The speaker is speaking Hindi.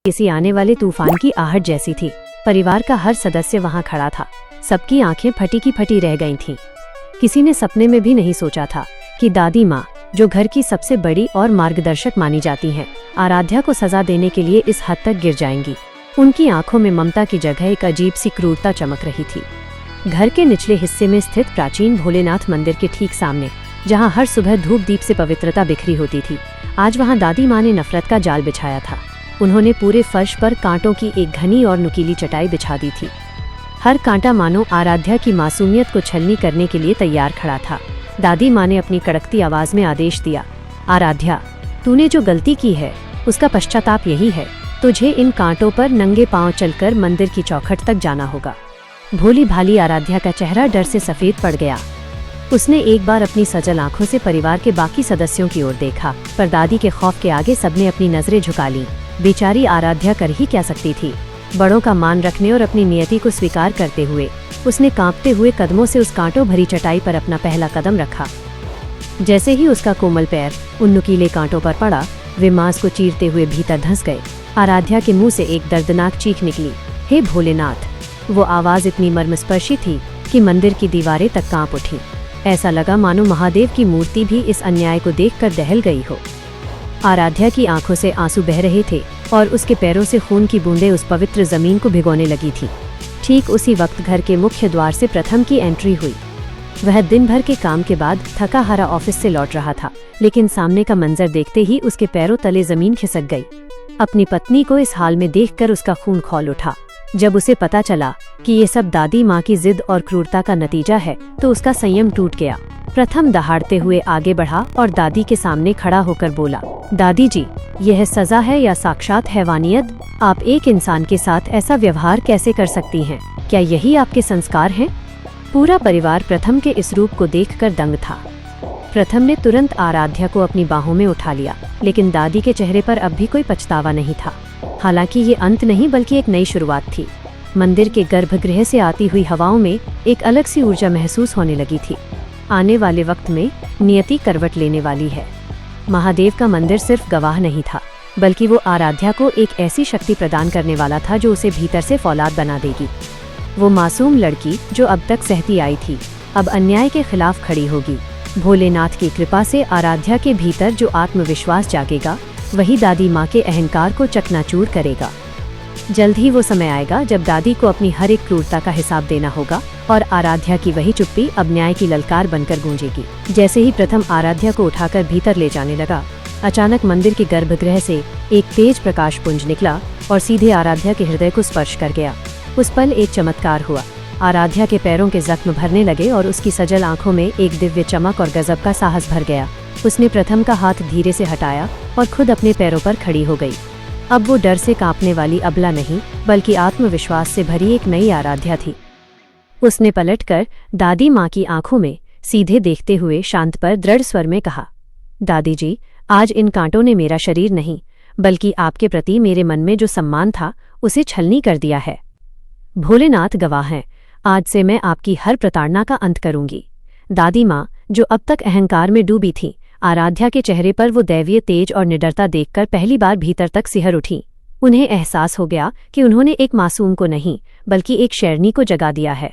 किसी आने वाले तूफान की आहट जैसी थी। परिवार का हर सदस्य वहां खड़ा था। सबकी आंखें फटी की फटी रह गई थीं। किसी ने सपने में भी नहीं सोचा था कि दादी माँ, जो घर की सबसे बड़ी और मार्गदर्शक मानी जाती हैं, आराध्या को सजा देने के लिए इस हद तक गिर जाएंगी। उनकी आंखों में ममता की जगह एक अजीब सी क्रूरता चमक रही थी। घर के निचले हिस्से में स्थित प्राचीन भोलेनाथ मंदिर के ठीक सामने, जहां हर सुबह धूप दीप से पवित्रता बिखरी होती थी, आज वहां दादी माँ ने नफरत का जाल बिछाया था। उन्होंने पूरे फर्श पर कांटों की एक घनी और नुकीली चटाई बिछा दी थी। हर कांटा मानो आराध्या की मासूमियत को छलनी करने के लिए तैयार खड़ा था। दादी माँ ने अपनी कड़कती आवाज में आदेश दिया, आराध्या, तूने जो गलती की है उसका पश्चाताप यही है। तुझे इन कांटों पर नंगे पांव चलकर मंदिर की चौखट तक जाना होगा। भोली भाली आराध्या का चेहरा डर से सफेद पड़ गया। उसने एक बार अपनी सजल आंखों से परिवार के बाकी सदस्यों की ओर देखा, पर दादी के खौफ के आगे सबने अपनी नजरें झुका ली। बेचारी आराध्या कर ही क्या सकती थी। बड़ों का मान रखने और अपनी नियति को स्वीकार करते हुए उसने कांपते हुए कदमों से उस कांटों भरी चटाई पर अपना पहला कदम रखा। जैसे ही उसका कोमल पैर उन नुकीले कांटों पर पड़ा, वे मांस को चीरते हुए भीतर धंस गए। आराध्या के मुंह से एक दर्दनाक चीख निकली, हे भोलेनाथ। वो आवाज इतनी मर्मस्पर्शी थी कि मंदिर की दीवारें तक कांप उठी। ऐसा लगा मानो महादेव की मूर्ति भी इस अन्याय को देखकर दहल गई हो। आराध्या की आंखों से आंसू बह रहे थे और उसके पैरों से खून की बूंदें उस पवित्र जमीन को भिगोने लगी थी। ठीक उसी वक्त घर के मुख्य द्वार से प्रथम की एंट्री हुई। वह दिन भर के काम के बाद थका हारा ऑफिस से लौट रहा था, लेकिन सामने का मंजर देखते ही उसके पैरों तले जमीन खिसक गई। अपनी पत्नी को इस हाल में देखकर उसका खून खौल उठा। जब उसे पता चला कि ये सब दादी माँ की जिद और क्रूरता का नतीजा है, तो उसका संयम टूट गया। प्रथम दहाड़ते हुए आगे बढ़ा और दादी के सामने खड़ा होकर बोला, दादी जी, यह सजा है या साक्षात हैवानियत? आप एक इंसान के साथ ऐसा व्यवहार कैसे कर सकती हैं? क्या यही आपके संस्कार हैं? पूरा परिवार प्रथम के इस रूप को देखकर दंग था। प्रथम ने तुरंत आराध्या को अपनी बाहों में उठा लिया, लेकिन दादी के चेहरे पर अब भी कोई पछतावा नहीं था। हालांकि ये अंत नहीं बल्कि एक नई शुरुआत थी। मंदिर के गर्भगृह से आती हुई हवाओं में एक अलग सी ऊर्जा महसूस होने लगी थी। आने वाले वक्त में नियति करवट लेने वाली है। महादेव का मंदिर सिर्फ गवाह नहीं था, बल्कि वो आराध्या को एक ऐसी शक्ति प्रदान करने वाला था जो उसे भीतर से फौलाद बना देगी। वो मासूम लड़की जो अब तक सहती आई थी, अब अन्याय के खिलाफ खड़ी होगी। भोलेनाथ की कृपा से आराध्या के भीतर जो आत्मविश्वास जागेगा, वही दादी माँ के अहंकार को चकनाचूर करेगा। जल्द ही वो समय आएगा जब दादी को अपनी हर एक क्रूरता का हिसाब देना होगा और आराध्या की वही चुप्पी अब न्याय की ललकार बनकर गूंजेगी। जैसे ही प्रथम आराध्या को उठाकर भीतर ले जाने लगा, अचानक मंदिर के गर्भगृह से एक तेज प्रकाश पुंज निकला और सीधे आराध्या के हृदय को स्पर्श कर गया। उस पल एक चमत्कार हुआ। आराध्या के पैरों के जख्म भरने लगे और उसकी सजल आंखों में एक दिव्य चमक और गजब का साहस भर गया। उसने प्रथम का हाथ धीरे से हटाया और खुद अपने पैरों पर खड़ी हो गई। अब वो डर से कांपने वाली अबला नहीं, बल्कि आत्मविश्वास से भरी एक नई आराध्या थी। उसने पलटकर दादी माँ की आंखों में सीधे देखते हुए शांत पर दृढ़ स्वर में कहा, दादी जी, आज इन कांटों ने मेरा शरीर नहीं, बल्कि आपके प्रति मेरे मन में जो सम्मान था, उसे छलनी कर दिया है। भोलेनाथ गवाह हैं, आज से मैं आपकी हर प्रताड़ना का अंत करूंगी। दादी माँ, जो अब तक अहंकार में डूबी थी, आराध्या के चेहरे पर वो दैवीय तेज और निडरता देखकर पहली बार भीतर तक सिहर उठी। उन्हें एहसास हो गया कि उन्होंने एक मासूम को नहीं, बल्कि एक शेरनी को जगा दिया है।